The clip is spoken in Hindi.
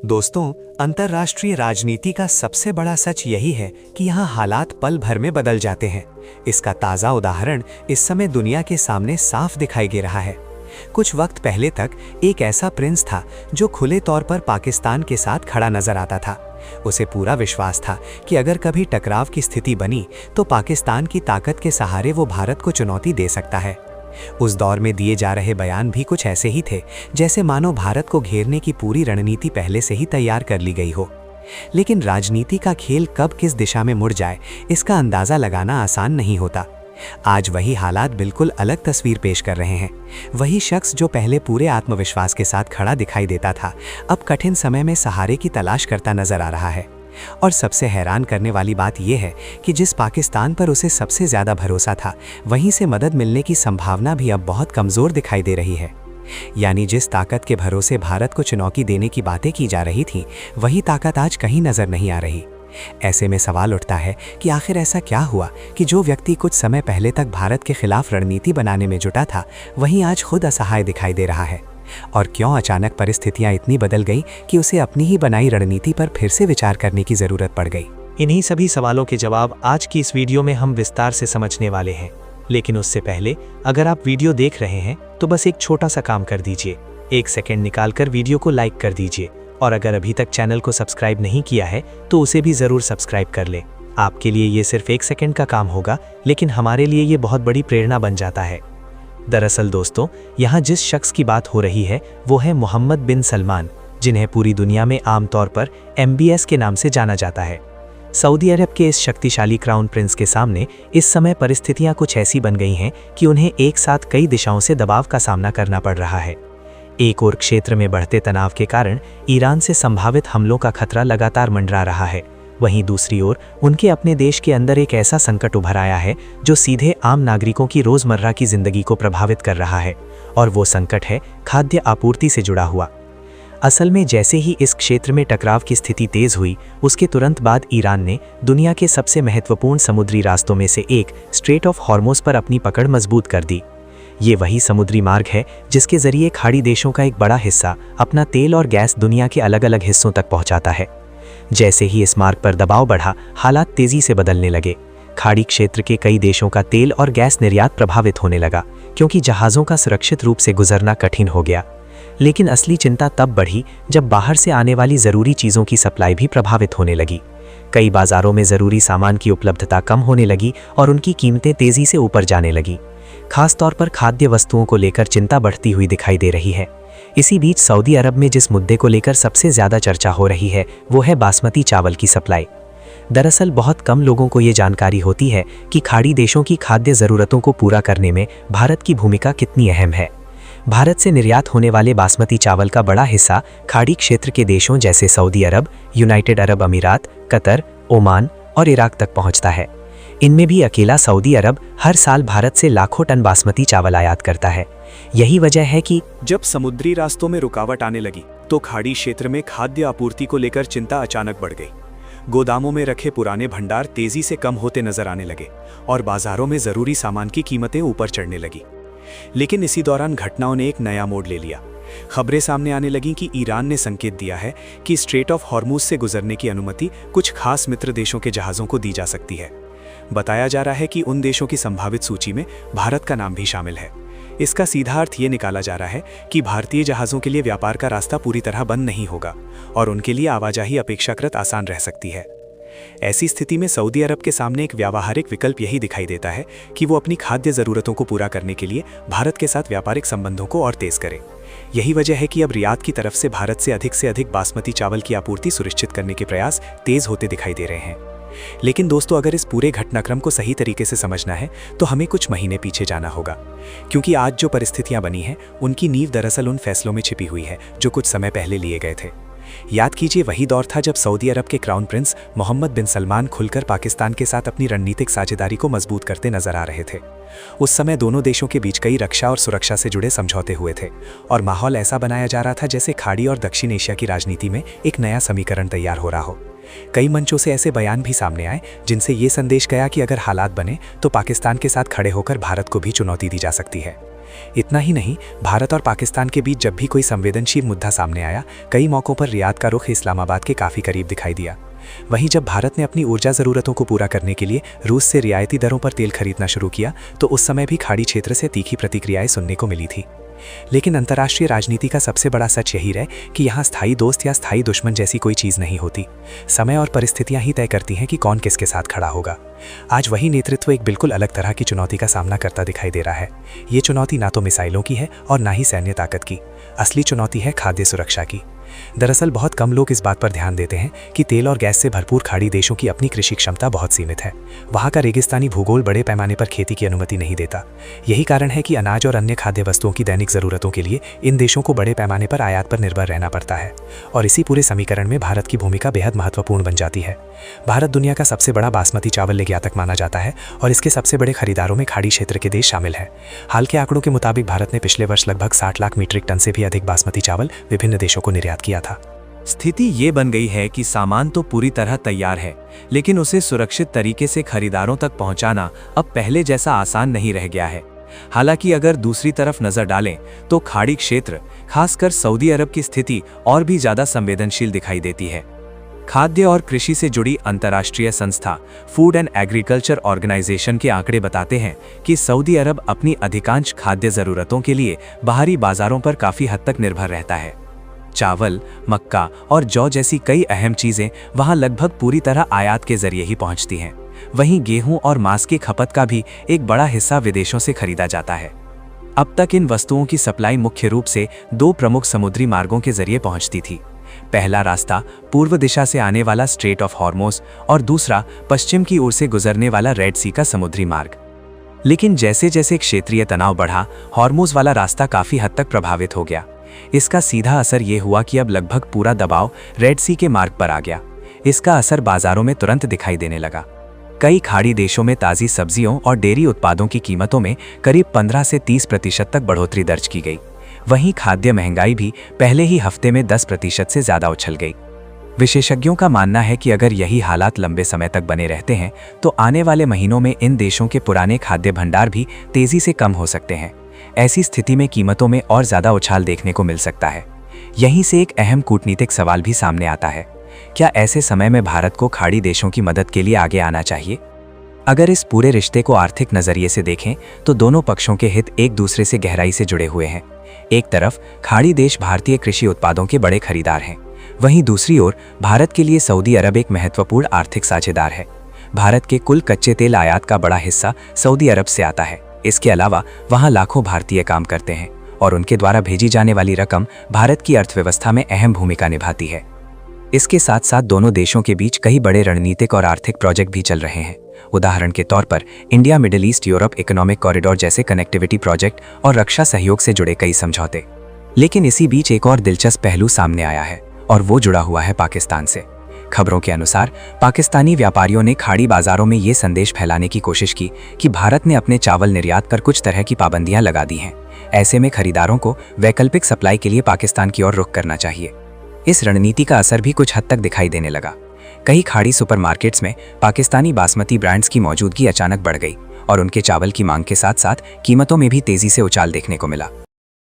दोस्तों, अंतर्राष्ट्रीय राजनीति का सबसे बड़ा सच यही है कि यहाँ हालात पल भर में बदल जाते हैं। इसका ताज़ा उदाहरण इस समय दुनिया के सामने साफ दिखाई दे रहा है। कुछ वक्त पहले तक एक ऐसा प्रिंस था जो खुले तौर पर पाकिस्तान के साथ खड़ा नजर आता था। उसे पूरा विश्वास था कि अगर कभी टकराव की स्थिति बनी तो पाकिस्तान की ताकत के सहारे वो भारत को चुनौती दे सकता है। उस दौर में दिए जा रहे बयान भी कुछ ऐसे ही थे, जैसे मानो भारत को घेरने की पूरी रणनीति पहले से ही तैयार कर ली गई हो। लेकिन राजनीति का खेल कब किस दिशा में मुड़ जाए, इसका अंदाजा लगाना आसान नहीं होता। आज वही हालात बिल्कुल अलग तस्वीर पेश कर रहे हैं। वही शख्स जो पहले पूरे आत्मविश्वास के साथ खड़ा दिखाई देता था, अब कठिन समय में सहारे की तलाश करता नजर आ रहा है। और सबसे हैरान करने वाली बात यह है कि जिस पाकिस्तान पर उसे सबसे ज्यादा भरोसा था, वहीं से मदद मिलने की संभावना भी अब बहुत कमजोर दिखाई दे रही है। यानी जिस ताकत के भरोसे भारत को चुनौती देने की बातें की जा रही थी, वही ताकत आज कहीं नजर नहीं आ रही। ऐसे में सवाल उठता है कि आखिर ऐसा क्या हुआ कि जो व्यक्ति कुछ समय पहले तक भारत के खिलाफ रणनीति बनाने में जुटा था, वहीं आज खुद असहाय दिखाई दे रहा है। और क्यों अचानक परिस्थितियां इतनी बदल गई कि उसे अपनी ही बनाई रणनीति पर फिर से विचार करने की जरूरत पड़ गई। इन्हीं सभी सवालों के जवाब आज की इस वीडियो में हम विस्तार से समझने वाले हैं। लेकिन उससे पहले अगर आप वीडियो देख रहे हैं तो बस एक छोटा सा काम कर दीजिए, 1 सेकंड निकालकर वीडियो को लाइक कर दीजिए। और अगर अभी तक चैनल को सब्सक्राइब नहीं किया है तो उसे भी जरूर सब्सक्राइब कर ले। आपके लिए ये सिर्फ 1 सेकंड का काम होगा, लेकिन हमारे लिए ये बहुत बड़ी प्रेरणा बन जाता है। दरअसल दोस्तों, यहाँ जिस शख्स की बात हो रही है वो है मोहम्मद बिन सलमान, जिन्हें पूरी दुनिया में आमतौर पर MBS के नाम से जाना जाता है। सऊदी अरब के इस शक्तिशाली क्राउन प्रिंस के सामने इस समय परिस्थितियां कुछ ऐसी बन गई हैं कि उन्हें एक साथ कई दिशाओं से दबाव का सामना करना पड़ रहा है। एक और क्षेत्र में बढ़ते तनाव के कारण ईरान से संभावित हमलों का खतरा लगातार मंडरा रहा है। वहीं दूसरी ओर उनके अपने देश के अंदर एक ऐसा संकट उभर आया है जो सीधे आम नागरिकों की रोजमर्रा की जिंदगी को प्रभावित कर रहा है, और वो संकट है खाद्य आपूर्ति से जुड़ा हुआ। असल में जैसे ही इस क्षेत्र में टकराव की स्थिति तेज हुई, उसके तुरंत बाद ईरान ने दुनिया के सबसे महत्वपूर्ण समुद्री रास्तों में से एक स्ट्रेट ऑफ हॉर्मुज़ पर अपनी पकड़ मजबूत कर दी। ये वही समुद्री मार्ग है जिसके जरिए खाड़ी देशों का एक बड़ा हिस्सा अपना तेल और गैस दुनिया के अलग अलग हिस्सों तक पहुंचाता है। जैसे ही इस मार्ग पर दबाव बढ़ा, हालात तेजी से बदलने लगे। खाड़ी क्षेत्र के कई देशों का तेल और गैस निर्यात प्रभावित होने लगा, क्योंकि जहाज़ों का सुरक्षित रूप से गुजरना कठिन हो गया। लेकिन असली चिंता तब बढ़ी जब बाहर से आने वाली ज़रूरी चीज़ों की सप्लाई भी प्रभावित होने लगी। कई बाज़ारों में ज़रूरी सामान की उपलब्धता कम होने लगी और उनकी कीमतें तेज़ी से ऊपर जाने लगी। खास तौर पर खाद्य वस्तुओं को लेकर चिंता बढ़ती हुई दिखाई दे रही है। इसी बीच सऊदी अरब में जिस मुद्दे को लेकर सबसे ज़्यादा चर्चा हो रही है वो है बासमती चावल की सप्लाई। दरअसल बहुत कम लोगों को ये जानकारी होती है कि खाड़ी देशों की खाद्य ज़रूरतों को पूरा करने में भारत की भूमिका कितनी अहम है। भारत से निर्यात होने वाले बासमती चावल का बड़ा हिस्सा खाड़ी क्षेत्र के देशों जैसे सऊदी अरब, यूनाइटेड अरब अमीरात, कतर, ओमान और इराक तक पहुंचता है। इनमें भी अकेला सऊदी अरब हर साल भारत से लाखों टन बासमती चावल आयात करता है। यही वजह है कि जब समुद्री रास्तों में रुकावट आने लगी तो खाड़ी क्षेत्र में खाद्य आपूर्ति को लेकर चिंता अचानक बढ़ गई। गोदामों में रखे पुराने भंडार तेजी से कम होते नजर आने लगे और बाजारों में जरूरी सामान की कीमतें ऊपर चढ़ने लगी। लेकिन इसी दौरान घटनाओं ने एक नया मोड़ ले लिया। खबरें सामने आने लगीं कि ईरान ने संकेत दिया है कि स्ट्रेट ऑफ हॉर्मुज़ से गुजरने की अनुमति कुछ खास मित्र देशों के जहाज़ों को दी जा सकती है। बताया जा रहा है कि उन देशों की संभावित सूची में भारत का नाम भी शामिल है। इसका सीधा अर्थ ये निकाला जा रहा है कि भारतीय जहाज़ों के लिए व्यापार का रास्ता पूरी तरह बंद नहीं होगा और उनके लिए आवाजाही अपेक्षाकृत आसान रह सकती है। ऐसी स्थिति में सऊदी अरब के सामने एक व्यावहारिक विकल्प यही दिखाई देता है कि वो अपनी खाद्य ज़रूरतों को पूरा करने के लिए भारत के साथ व्यापारिक संबंधों को और तेज करे। यही वजह है कि अब रियाद की तरफ से भारत से अधिक बासमती चावल की आपूर्ति सुनिश्चित करने के प्रयास तेज होते दिखाई दे रहे हैं। लेकिन दोस्तों, अगर इस पूरे घटनाक्रम को सही तरीके से समझना है तो हमें कुछ महीने पीछे जाना होगा, क्योंकि आज जो परिस्थितियां बनी हैं उनकी नींव दरअसल उन फैसलों में छिपी हुई है जो कुछ समय पहले लिए गए थे। याद कीजिए, वही दौर था जब सऊदी अरब के क्राउन प्रिंस मोहम्मद बिन सलमान खुलकर पाकिस्तान के साथ अपनी रणनीतिक साझेदारी को मजबूत करते नजर आ रहे थे। उस समय दोनों देशों के बीच कई रक्षा और सुरक्षा से जुड़े समझौते हुए थे और माहौल ऐसा बनाया जा रहा था जैसे खाड़ी और दक्षिण एशिया की राजनीति में एक नया समीकरण तैयार हो रहा हो। कई मंचों से ऐसे बयान भी सामने आए जिनसे ये संदेश गया कि अगर हालात बने तो पाकिस्तान के साथ खड़े होकर भारत को भी चुनौती दी जा सकती है। इतना ही नहीं, भारत और पाकिस्तान के बीच जब भी कोई संवेदनशील मुद्दा सामने आया, कई मौक़ों पर रियाद का रुख इस्लामाबाद के काफ़ी करीब दिखाई दिया। वहीं जब भारत ने अपनी ऊर्जा ज़रूरतों को पूरा करने के लिए रूस से रियायती दरों पर तेल खरीदना शुरू किया, तो उस समय भी खाड़ी क्षेत्र से तीखी प्रतिक्रियाएं सुनने को मिली थी। लेकिन अंतर्राष्ट्रीय राजनीति का सबसे बड़ा सच यही है कि यहाँ स्थायी दोस्त या स्थायी दुश्मन जैसी कोई चीज़ नहीं होती। समय और परिस्थितियाँ ही तय करती हैं कि कौन किसके साथ खड़ा होगा। आज वही नेतृत्व एक बिल्कुल अलग तरह की चुनौती का सामना करता दिखाई दे रहा है। ये चुनौती ना तो मिसाइलों की है और ना ही सैन्य ताकत की। असली चुनौती है खाद्य सुरक्षा की। दरअसल बहुत कम लोग इस बात पर ध्यान देते हैं कि तेल और गैस से भरपूर खाड़ी देशों की अपनी कृषि क्षमता बहुत सीमित है। वहाँ का रेगिस्तानी भूगोल बड़े पैमाने पर खेती की अनुमति नहीं देता। यही कारण है कि अनाज और अन्य खाद्य वस्तुओं की दैनिक ज़रूरतों के लिए इन देशों को बड़े पैमाने पर आयात पर निर्भर रहना पड़ता है। और इसी पूरे समीकरण में भारत की भूमिका बेहद महत्वपूर्ण बन जाती है। भारत दुनिया का सबसे बड़ा बासमती चावल निर्यातक माना जाता है और इसके सबसे बड़े खरीदारों में खाड़ी क्षेत्र के देश शामिल हैं। हाल के आंकड़ों के मुताबिक भारत ने पिछले वर्ष लगभग 60 लाख मीट्रिक टन से भी अधिक बासमती चावल विभिन्न देशों को निर्यात किया था। स्थिति ये बन गई है कि सामान तो पूरी तरह तैयार है, लेकिन उसे सुरक्षित तरीके से खरीदारों तक पहुंचाना अब पहले जैसा आसान नहीं रह गया है। हालांकि अगर दूसरी तरफ नजर डालें तो खाड़ी क्षेत्र, खासकर सऊदी अरब की स्थिति और भी ज्यादा संवेदनशील दिखाई देती है। खाद्य और कृषि से जुड़ी अंतर्राष्ट्रीय संस्था फूड एंड एग्रीकल्चर ऑर्गेनाइजेशन के आंकड़े बताते हैं कि सऊदी अरब अपनी अधिकांश खाद्य जरूरतों के लिए बाहरी बाजारों पर काफी हद तक निर्भर रहता है। चावल, मक्का और जौ जैसी कई अहम चीजें वहां लगभग पूरी तरह आयात के जरिए ही पहुंचती हैं। वहीं गेहूं और मांस की खपत का भी एक बड़ा हिस्सा विदेशों से खरीदा जाता है। अब तक इन वस्तुओं की सप्लाई मुख्य रूप से 2 प्रमुख समुद्री मार्गों के जरिए पहुंचती थी। पहला रास्ता पूर्व दिशा से आने वाला स्ट्रेट ऑफ हॉर्मोज और दूसरा पश्चिम की ओर से गुजरने वाला रेड सी का समुद्री मार्ग। लेकिन जैसे जैसे क्षेत्रीय तनाव बढ़ा, हॉर्मोज वाला रास्ता काफी हद तक प्रभावित हो गया। इसका सीधा असर ये हुआ कि अब लगभग पूरा दबाव रेड सी के मार्ग पर आ गया। इसका असर बाजारों में तुरंत दिखाई देने लगा। कई खाड़ी देशों में ताज़ी सब्जियों और डेयरी उत्पादों की कीमतों में करीब 15 से 30% तक बढ़ोतरी दर्ज की गई। वहीं खाद्य महंगाई भी पहले ही हफ्ते में 10% से ज़्यादा उछल गई। विशेषज्ञों का मानना है कि अगर यही हालात लंबे समय तक बने रहते हैं तो आने वाले महीनों में इन देशों के पुराने खाद्य भंडार भी तेज़ी से कम हो सकते हैं। ऐसी स्थिति में कीमतों में और ज़्यादा उछाल देखने को मिल सकता है। यहीं से एक अहम कूटनीतिक सवाल भी सामने आता है। क्या ऐसे समय में भारत को खाड़ी देशों की मदद के लिए आगे आना चाहिए? अगर इस पूरे रिश्ते को आर्थिक नज़रिए से देखें तो दोनों पक्षों के हित एक दूसरे से गहराई से जुड़े हुए हैं। एक तरफ खाड़ी देश भारतीय कृषि उत्पादों के बड़े खरीदार हैं, वहीं दूसरी ओर भारत के लिए सऊदी अरब एक महत्वपूर्ण आर्थिक साझेदार है। भारत के कुल कच्चे तेल आयात का बड़ा हिस्सा सऊदी अरब से आता है। इसके अलावा वहाँ लाखों भारतीय काम करते हैं और उनके द्वारा भेजी जाने वाली रकम भारत की अर्थव्यवस्था में अहम भूमिका निभाती है। इसके साथ साथ दोनों देशों के बीच कई बड़े रणनीतिक और आर्थिक प्रोजेक्ट भी चल रहे हैं। उदाहरण के तौर पर India middle east Europe economic corridor जैसे कनेक्टिविटी प्रोजेक्ट और रक्षा सहयोग से जुड़े कई समझौते। लेकिन इसी बीच एक और दिलचस्प पहलू सामने आया है और वो जुड़ा हुआ है पाकिस्तान से। खबरों के अनुसार पाकिस्तानी व्यापारियों ने खाड़ी बाजारों में ये संदेश फैलाने की कोशिश की कि भारत ने अपने चावल निर्यात पर कुछ तरह की पाबंदियां लगा दी हैं। ऐसे में खरीदारों को वैकल्पिक सप्लाई के लिए पाकिस्तान की ओर रुख करना चाहिए। इस रणनीति का असर भी कुछ हद तक दिखाई देने लगा। कई खाड़ी सुपरमार्केट्स में पाकिस्तानी बासमती ब्रांड्स की मौजूदगी अचानक बढ़ गई और उनके चावल की मांग के साथ साथ कीमतों में भी तेजी से उछाल देखने को मिला।